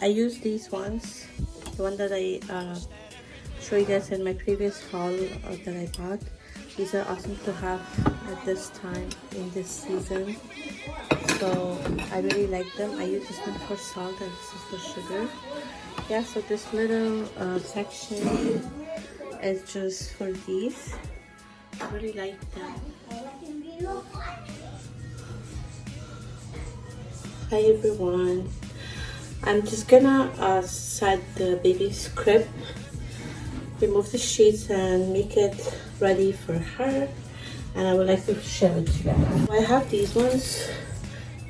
I use these ones, the one that I showed you guys in my previous haul that I bought. These are awesome to have at this time in this season, so I really like them. I use this one for salt and this is for sugar. Yeah, so this little section is just for these. I really like them. Hi everyone, I'm just gonna set the baby's crib, remove the sheets and make it ready for her, and I would like to share it together. I have these ones.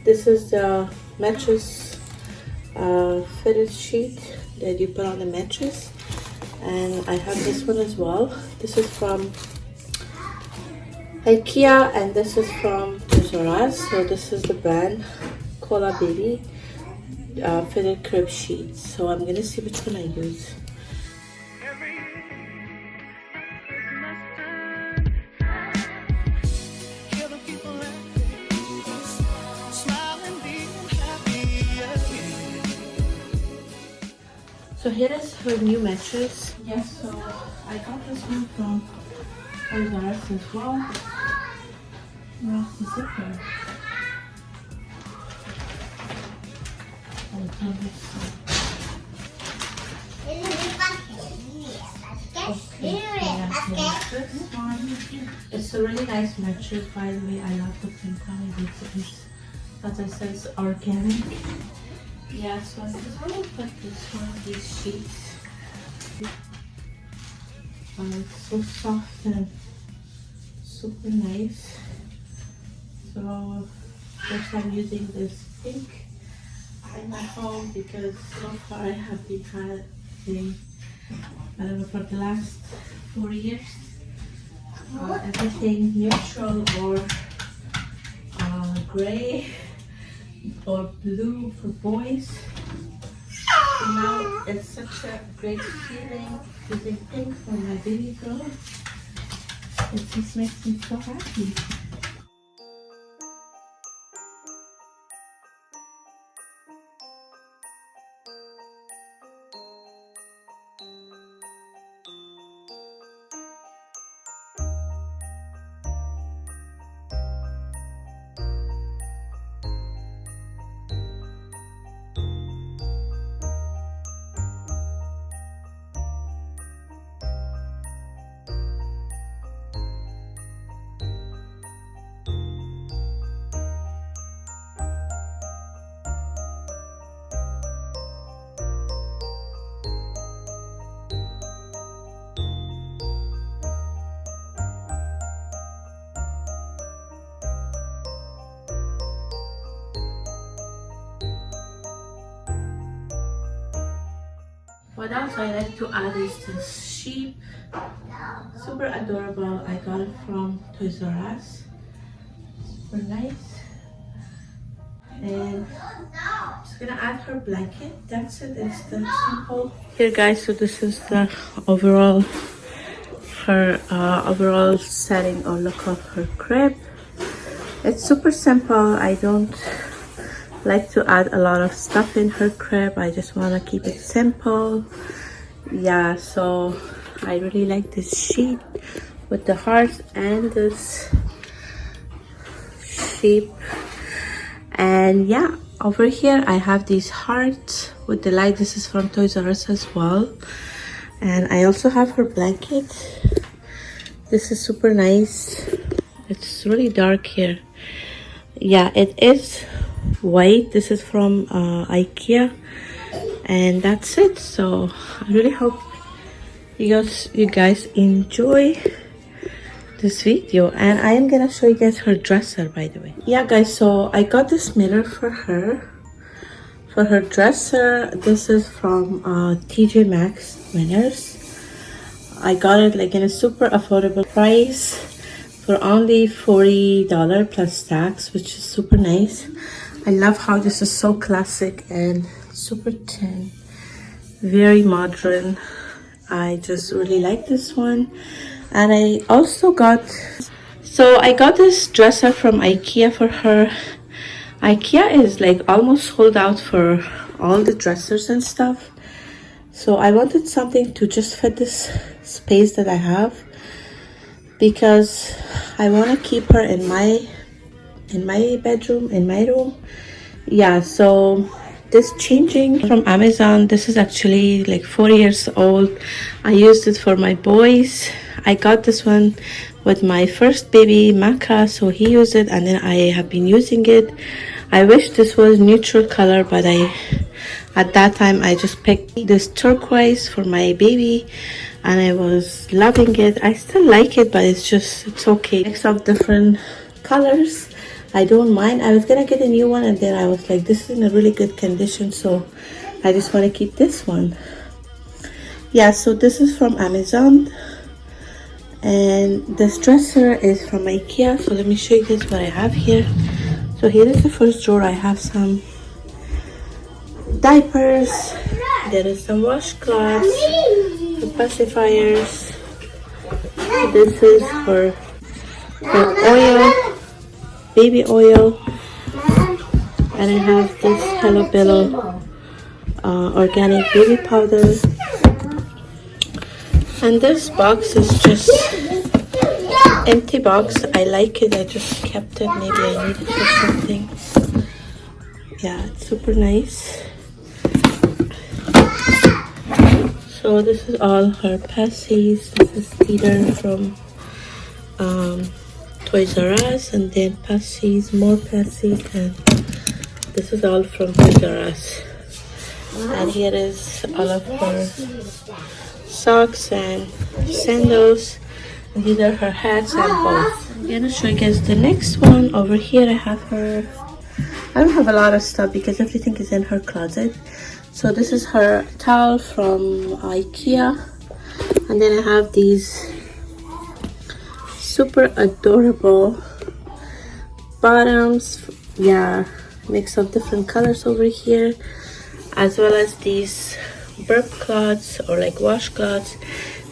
This is the mattress fitted sheet that you put on the mattress, and I have this one as well. This is from IKEA and this is from Toys R Us. So this is the brand Koala Baby fitted crib sheet. So I'm gonna see which one I use. So here is her new mattress. Yes, so I got this one from Toys R Us as well. Where's the zipper? This one, it's a really nice mattress, by the way. I love the print on it. It's, as I said, it's organic. Yeah, so I just want to put this one, these sheets. It's so soft and super nice. So first I'm using this pink in my home because so far I have been having, I don't know, for the last 4 years, everything neutral or gray or blue for boys. So now it's such a great feeling using pink for my baby girl. It just makes me so happy. What else I like to add is this sheep. Super adorable. I got it from Toys R Us. Super nice. And I'm just gonna add her blanket. That's it. It's that simple. Here guys, so this is the overall overall setting or look of her crib. It's super simple. I don't like to add a lot of stuff in her crib. I just want to keep it simple. Yeah, so I really like this sheet with the hearts and this sheep. And yeah, over here I have these hearts with the light. This is from Toys R Us as well. And I also have her blanket. This is super nice. It's really dark here. Yeah, it is white. This is from IKEA, and that's it. So I really hope you guys enjoy this video, and I am gonna show you guys her dresser, by the way. Yeah guys, so I got this mirror for her dresser. This is from TJMax Winners. I got it like in a super affordable price for only $40 plus tax, which is super nice. I love how this is so classic and super thin, very modern. I just really like this one. And I also got this dresser from IKEA for her. IKEA is like almost sold out for all the dressers and stuff. So I wanted something to just fit this space that I have, because I want to keep her in my bedroom, in my room. Yeah, so this changing from Amazon, this is actually like 4 years old. I used it for my boys. I got this one with my first baby Maka, so he used it, and then I have been using it. I wish this was neutral color, but at that time I just picked this turquoise for my baby and I was loving it. I still like it, but it's okay. Mix of different colors, I don't mind. I was gonna get a new one, and then I was like, this is in a really good condition, so I just want to keep this one. Yeah, so this is from Amazon, and this dresser is from IKEA. So let me show you guys what I have here. So here is the first drawer. I have some diapers, there is some washcloths, pacifiers. This is for oil, baby oil, and I have this Hello Bello organic baby powder. And this box is just empty box. I like it. I just kept it. Maybe I need it for something. Yeah, it's super nice. So this is all her passies. This is Cedar from Toys R Us, and then passies, more passies, and this is all from Toys R Us. And here is all of her socks and sandals. And these are her hats and bows. I'm gonna show you guys the next one. Over here I have her, I don't have a lot of stuff because everything is in her closet. So this is her towel from IKEA, and then I have these super adorable bottoms. Yeah, mix of different colors over here, as well as these burp cloths or like washcloths,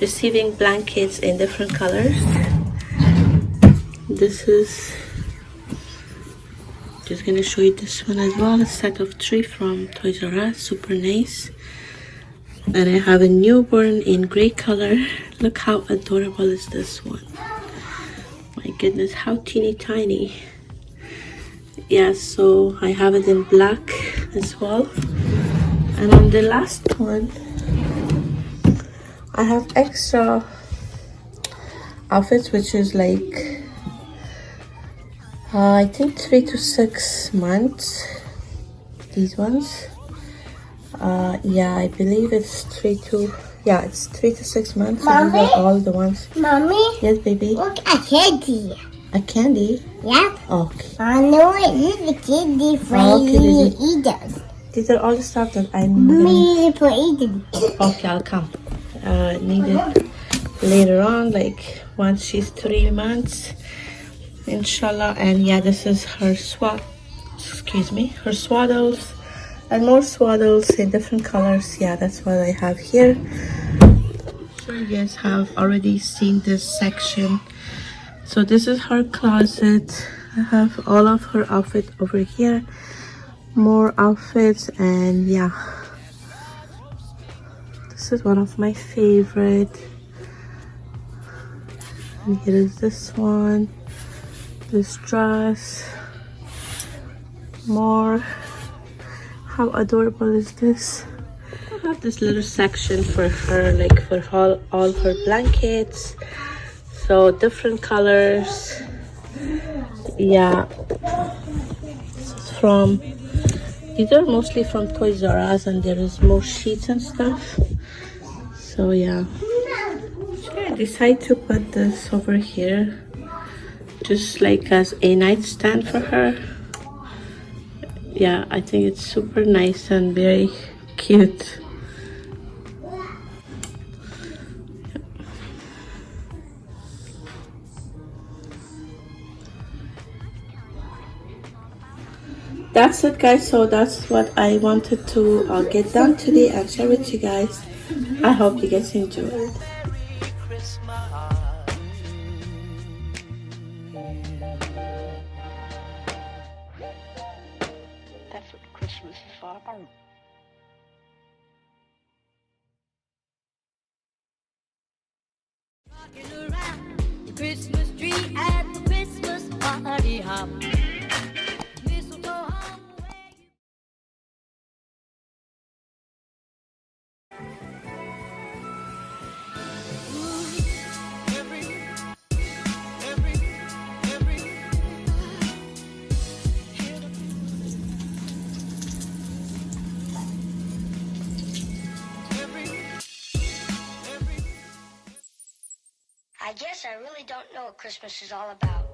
receiving blankets in different colors. This is, just gonna show you this one as well, a set of 3 from Toys R Us, super nice. And I have a newborn in gray color. Look how adorable is this one. My goodness, how teeny tiny. Yeah, so I have it in black as well. And on the last one, I have extra outfits, which is like I think 3 to 6 months. These ones, yeah, I believe it's 3 to 6 months. Mommy? So these are all the ones. Mommy? Yes, baby. Look, a candy. A candy? Yeah. Okay. I know it is a candy for Okay, you baby. to eat them. These are all the stuff that I'm Me for eating. Okay, I'll come. Need it later on, like once she's 3 months, inshallah. And yeah, this is her her swaddles, and more swaddles in different colors. Yeah, that's what I have here. So you guys have already seen this section. So this is her closet. I have all of her outfit over here, more outfits, and yeah, this is one of my favorite. And here is this one, this dress, more. How adorable is this? I have this little section for her, like for all her blankets, so different colors. Yeah, this is from, these are mostly from Toys R Us, and there is more sheets and stuff. So yeah, I decided to put this over here just like as a nightstand for her. Yeah, I think it's super nice and very cute. That's it, guys. So that's what I wanted to get done today and share with you guys. I hope you guys enjoy it. That's what Christmas is all about. Christmas tree at the Christmas party hop. Mistletoe hung where you I guess I really don't know what Christmas is all about.